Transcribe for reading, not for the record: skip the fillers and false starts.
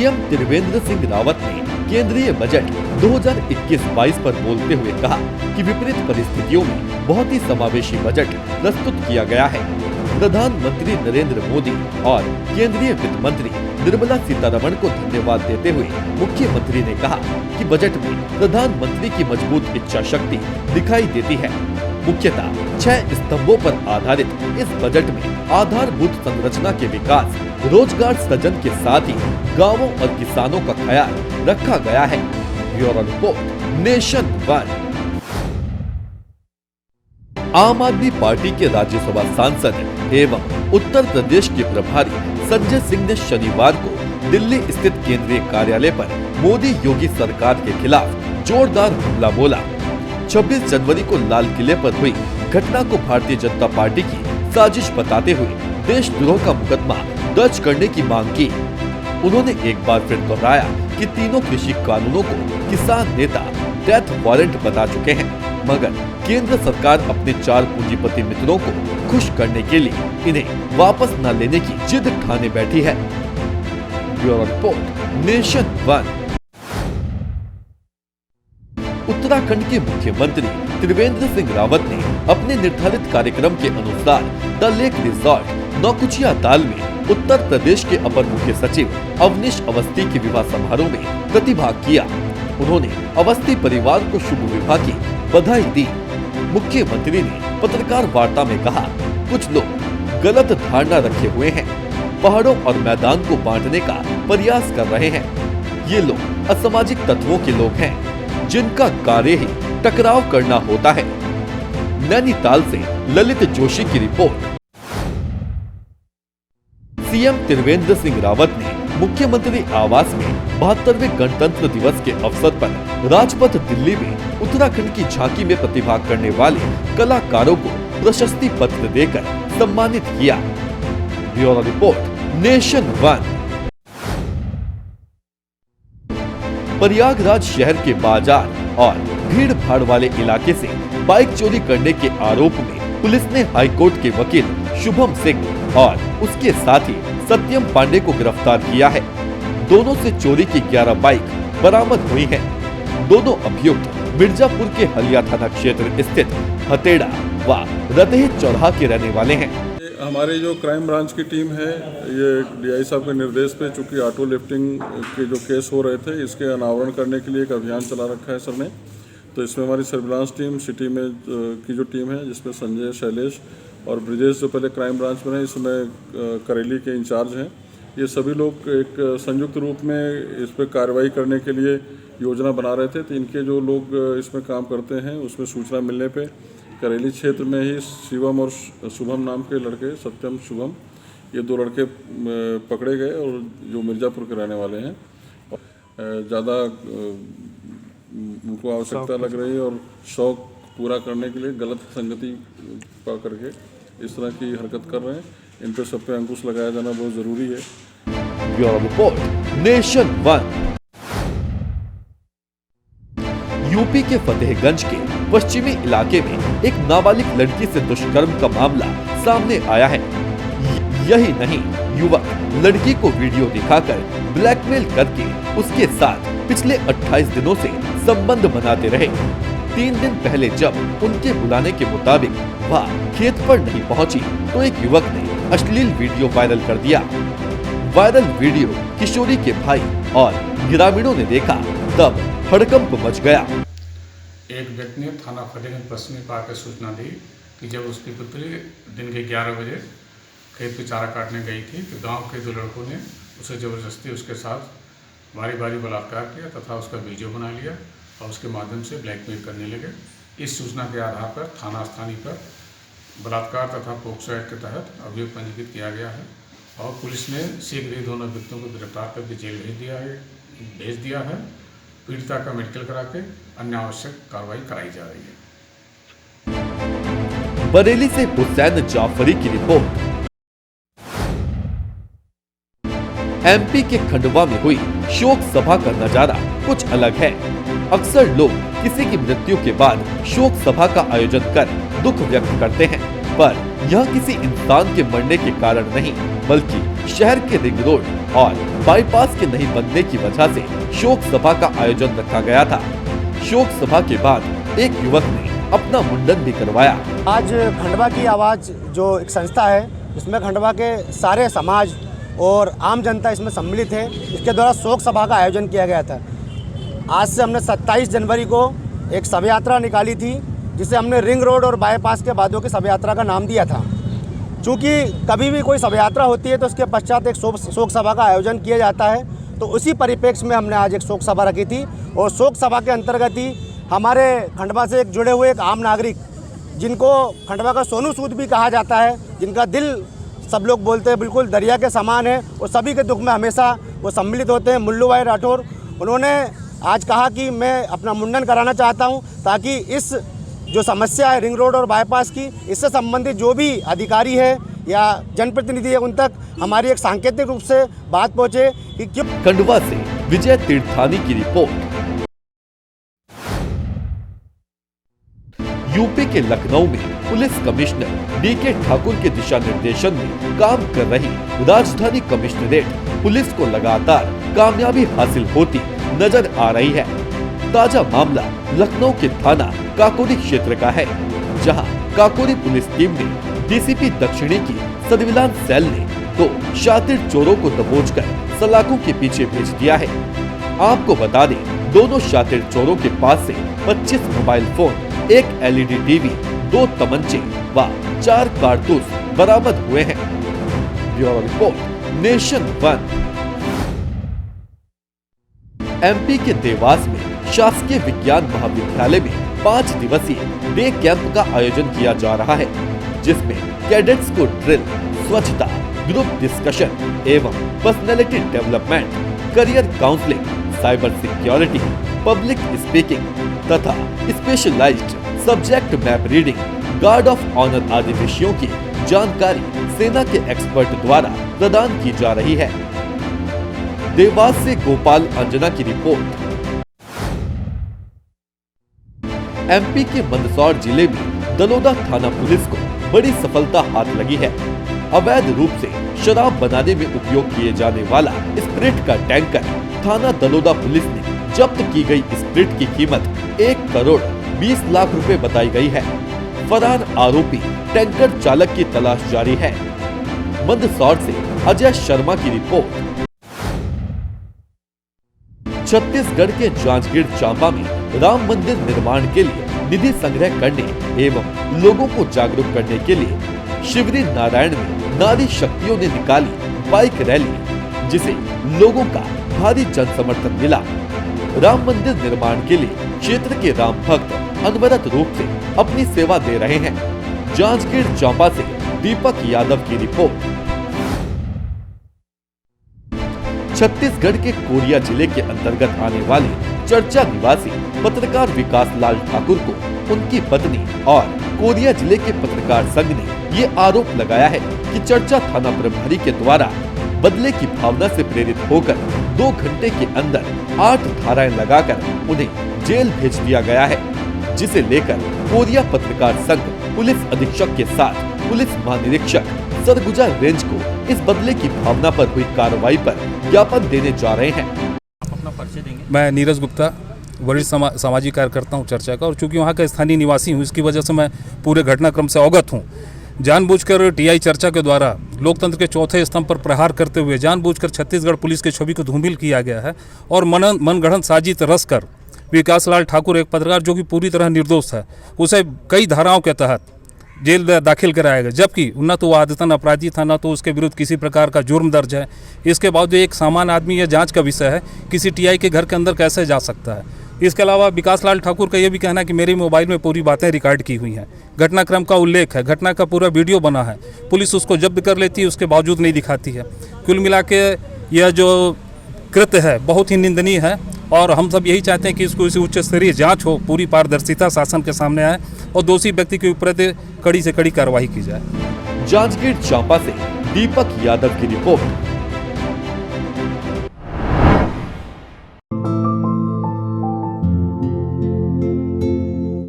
CM Trivendra Singh Rawat ने केंद्रीय budget 2021-22 पर बोलते हुए कहा कि विपरीत परिस्थितियों में बहुत ही समावेशी बजट प्रस्तुत किया गया है। प्रधानमंत्री नरेंद्र मोदी और केंद्रीय वित्त मंत्री निर्मला सीतारमण को धन्यवाद देते हुए मुख्यमंत्री ने कहा कि बजट में प्रधानमंत्री की मजबूत इच्छा शक्ति दिखाई देती है। मुख्यतः 6 स्तंभों पर आधारित इस बजट में आधारभूत संरचना के विकास, रोजगार सृजन के साथ ही गांवों और किसानों का ख्याल रखा गया है। Bureau report, nation one. आम आदमी पार्टी के राज्यसभा सांसद एवं उत्तर प्रदेश के प्रभारी संजय सिंह ने शनिवार को दिल्ली स्थित केंद्रीय कार्यालय पर मोदी योगी सरकार के खिलाफ जोरदार हमला बोला। 26 जनवरी को लाल किले पर हुई घटना को भारतीय जनता पार्टी की साजिश बताते हुए देशद्रोह का मुकदमा दर्ज करने की मांग की। उन्होंने एक बार फिर दोहराया कि तीनों कृषि कानूनों को किसान नेता डेथ वारंट बता चुके हैं, मगर केंद्र सरकार अपने 4 पूंजीपति मित्रों को खुश करने के लिए इन्हें वापस न लेने की जिद ठाने बैठी है। Bureau report, nation one. Uttarakhand के मुख्यमंत्री त्रिवेंद्र सिंह रावत ने अपने निर्धारित कार्यक्रम के अनुसार द लेक रिजॉर्ट नौकुचिया ताल में उत्तर प्रदेश के अपर मुख्य सचिव अवनीश अवस्थी के विवाह समारोह में प्रतिभाग किया। उन्होंने अवस्थी परिवार को शुभ विवाह की बधाई दी। मुख्यमंत्री ने पत्रकार वार्ता में कहा, कुछ लोग गलत धारणा रखे हुए हैं, पहाड़ों और मैदान को बांटने का प्रयास कर रहे हैं। ये लोग असामाजिक तत्वों के लोग हैं जिनका कार्य ही टकराव करना होता है। नैनीताल से ललित जोशी की रिपोर्ट। सीएम त्रिवेंद्र सिंह रावत ने मुख्यमंत्री आवास में 72वें गणतंत्र दिवस के अवसर पर राजपथ दिल्ली में उत्तराखंड की झांकी में प्रतिभाग करने वाले कलाकारों को प्रशस्ति पत्र देकर सम्मानित किया। Bureau report, nation one. Prayagraj शहर के बाजार और भीड़ भाड़ वाले इलाके से बाइक चोरी करने के आरोप में पुलिस ने हाईकोर्ट के वकील शुभम सिंह और उसके साथी सत्यम पांडे को गिरफ्तार किया है। दोनों से चोरी की 11 बाइक बरामद हुई हैं। दोनों अभियुक्त मिर्जापुर के हलिया थाना क्षेत्र स्थित हतेड़ा व रतही चौराहा के रहने वाले हैं। हमारी जो क्राइम ब्रांच की टीम है, ये डीआई साहब के निर्देश पे, चूंकि ऑटो लिफ्टिंग के जो केस हो रहे थे, इसके अनावरण करने के लिए एक अभियान चला रखा है सर ने। तो इसमें हमारी सर्विलांस टीम सिटी में की जो टीम है, जिसमें संजय, शैलेश और ब्रिजेश जो पहले क्राइम ब्रांच में है, इसमें करेली के इंचार्ज हैं, ये सभी लोग एक संयुक्त रूप में इस पर कार्रवाई करने के लिए योजना बना रहे थे। तो इनके जो लोग इसमें काम करते हैं, उसमें सूचना मिलने पे करेली क्षेत्र में ही शिवम और शुभम नाम के लड़के, सत्यम शुभम, ये 2 लड़के पकड़े गए और जो मिर्ज़ापुर के रहने वाले हैं। ज़्यादा उनको आवश्यकता लग रही है और शौक पूरा करने के लिए गलत संगति पा करके इस तरह की हरकत कर रहे हैं। इन पर सब पे अंकुश लगाया जाना बहुत ज़रूरी है। Bureau report, nation one. UP के फतेहगंज के पश्चिमी इलाके में एक नाबालिग लड़की से दुष्कर्म का मामला सामने आया है। यही नहीं, युवक लड़की को वीडियो दिखाकर ब्लैकमेल करके उसके साथ पिछले 28 दिनों से संबंध बनाते रहे। 3 दिन पहले जब उनके बुलाने के मुताबिक वह खेत पर नहीं पहुंची, तो एक युवक ने अश्लील वीडियो वायरल कर दिया। वायरल वीडियो किशोरी के भाई और ग्रामीणों ने देखा, तब हड़कंप मच गया। एक व्यक्ति ने थाना फतेहगंज पश्चिमी पर आकर सूचना दी कि जब उसकी पुत्री दिन के 11 बजे खेत पे चारा काटने गई थी, तो गांव के 2 लड़कों ने उसे ज़बरदस्ती उसके साथ बारी बारी बलात्कार किया तथा उसका वीडियो बना लिया और उसके माध्यम से ब्लैकमेल करने लगे। इस सूचना के आधार पर थाना स्थानीय पर बलात्कार तथा पोक्सो एक्ट के तहत अभियोग पंजीकृत किया गया है और पुलिस ने शीघ्र ही दोनों व्यक्तियों को गिरफ्तार करके जेल भेज दिया है। पीड़िता का मेडिकल करा के अन्य आवश्यक कार्रवाई कराई जा रही है। बरेली से हुसैन जाफरी की रिपोर्ट। एमपी के खंडवा में हुई शोक सभा का नजारा कुछ अलग है। अक्सर लोग किसी की मृत्यु के बाद शोक सभा का आयोजन कर दुख व्यक्त करते हैं, पर यह किसी इंसान के मरने के कारण नहीं, बल्कि शहर के रिंग रोड और बाईपास के नहीं बनने की वजह से शोक सभा का आयोजन रखा गया था। शोक सभा के बाद एक युवक ने अपना मुंडन भी करवाया। आज खंडवा की आवाज़ जो एक संस्था है, इसमें खंडवा के सारे समाज और आम जनता इसमें सम्मिलित है। इसके द्वारा शोक सभा का आयोजन किया गया था। आज से हमने 27 जनवरी को एक शव यात्रा निकाली थी, जिसे हमने रिंग रोड और बाईपास के बादों की शव यात्रा का नाम दिया था। चूँकि कभी भी कोई शव यात्रा होती है तो उसके पश्चात एक शोक सभा का आयोजन किया जाता है, तो उसी परिप्रेक्ष्य में हमने आज एक शोक सभा रखी थी। और शोक सभा के अंतर्गत ही हमारे खंडवा से एक जुड़े हुए एक आम नागरिक, जिनको खंडवा का सोनू सूद भी कहा जाता है, जिनका दिल सब लोग बोलते हैं बिल्कुल दरिया के समान है और सभी के दुख में हमेशा वो सम्मिलित होते हैं, मुल्लू भाई राठौर, उन्होंने आज कहा कि मैं अपना मुंडन कराना चाहता हूं, ताकि इस जो समस्या है रिंग रोड और बाईपास की, इससे संबंधित जो भी अधिकारी है या जनप्रतिनिधि है, उन तक हमारी एक सांकेतिक रूप से बात पहुंचे कि क्यों। खंडवा से विजय तीर्थानी की रिपोर्ट। यूपी के लखनऊ में पुलिस कमिश्नर डीके ठाकुर के दिशा निर्देशन में काम कर रही राजधानी कमिश्नरेट पुलिस को लगातार कामयाबी हासिल होती नजर आ रही है। ताजा मामला लखनऊ के थाना काकोरी क्षेत्र का है, जहां काकोरी पुलिस टीम ने डीसीपी दक्षिणी की सर्विलांस सेल ने 2 शातिर चोरों को दबोचकर सलाखों के पीछे भेज दिया है। आपको बता दें, दोनों शातिर चोरों के पास से 25 मोबाइल फोन, 1 एलईडी टीवी, 2 तमंचे व 4 कारतूस बरामद हुए हैं। Bureau report, nation 1। एमपी के देवास में शासकीय विज्ञान महाविद्यालय में 5 दिवसीय डे कैंप का आयोजन किया जा रहा है, जिसमें कैडेट्स को ड्रिल, स्वच्छता, ग्रुप डिस्कशन एवं personality development, career counselling, cyber security, public speaking तथा specialised subject map reading, guard of honour आदि विषयों की जानकारी सेना के एक्सपर्ट द्वारा प्रदान की जा रही है। देवास से गोपाल अंजना की रिपोर्ट। एमपी के मंदसौर जिले में दलोदा थाना पुलिस को बड़ी सफलता हाथ लगी है। अवैध रूप से शराब बनाने में उपयोग किए जाने वाला स्प्रिट का टैंकर थाना दलोदा पुलिस ने जब्त की गई स्प्रिट की कीमत 1 करोड़ 20 लाख रुपए बताई गई है। फरार आरोपी टैंकर चालक की तलाश जारी है। मंदसौर से अजय शर्मा की रिपोर्ट। छत्तीसगढ़ के जांजगीर चांपा में राम मंदिर निर्माण के लिए निधि संग्रह करने एवं लोगों को जागरूक करने के लिए शिवरी नारायण में नारी शक्तियों ने निकाली बाइक रैली, जिसे लोगों का भारी जन समर्थन मिला। राम मंदिर निर्माण के लिए क्षेत्र के राम भक्त अनवरत रूप से अपनी सेवा दे रहे हैं। जांजगीर चांपा से दीपक यादव की रिपोर्ट। छत्तीसगढ़ के कोरिया जिले के अंतर्गत आने वाले चर्चा निवासी पत्रकार विकास लाल ठाकुर को उनकी पत्नी और कोरिया जिले के पत्रकार संघ ने ये आरोप लगाया है कि चर्चा थाना प्रभारी के द्वारा बदले की भावना से प्रेरित होकर 2 घंटे के अंदर 8 धाराएं लगाकर उन्हें जेल भेज दिया गया है, जिसे लेकर कोरिया पत्रकार संघ पुलिस अधीक्षक के साथ पुलिस महानिरीक्षक सरगुजा रेंज को इस बदले की भावना पर हुई कार्रवाई पर ज्ञापन देने जा रहे हैं। अपना परिचय देंगे। मैं नीरज गुप्ता, वरिष्ठ सामाजिक कार्यकर्ता हूँ चर्चा का, और चूंकि वहाँ का स्थानीय निवासी हूँ, इसकी वजह से मैं पूरे घटनाक्रम से अवगत हूँ। जानबूझकर टीआई चर्चा के द्वारा लोकतंत्र के चौथे स्तंभ पर प्रहार करते हुए जानबूझकर छत्तीसगढ़ पुलिस की छवि को धूमिल किया गया है और मनगढ़ंत साजिश रचकर विकास लाल ठाकुर, एक पत्रकार जो कि पूरी तरह निर्दोष है, उसे कई धाराओं के तहत जेल दाखिल कराया गया, जबकि न तो वो आदतन अपराधी था, न तो उसके विरुद्ध किसी प्रकार का जुर्म दर्ज है। इसके बावजूद एक सामान्य आदमी, यह जांच का विषय है, किसी टीआई के घर के अंदर कैसे जा सकता है। इसके अलावा विकास लाल ठाकुर का यह भी कहना है कि मेरे मोबाइल में पूरी बातें रिकॉर्ड की हुई हैं, घटनाक्रम का उल्लेख है, घटना का पूरा वीडियो बना है, पुलिस उसको जब्त कर लेती है, उसके बावजूद नहीं दिखाती है। कुल मिला के यह जो कृत्य है बहुत ही निंदनीय है और हम सब यही चाहते हैं कि इसको इसी उच्च स्तरीय जांच हो, पूरी पारदर्शिता शासन के सामने आए और दोषी व्यक्ति के ऊपर कड़ी से कड़ी कार्रवाई की जाए। जांजगीर चांपा से दीपक यादव की रिपोर्ट।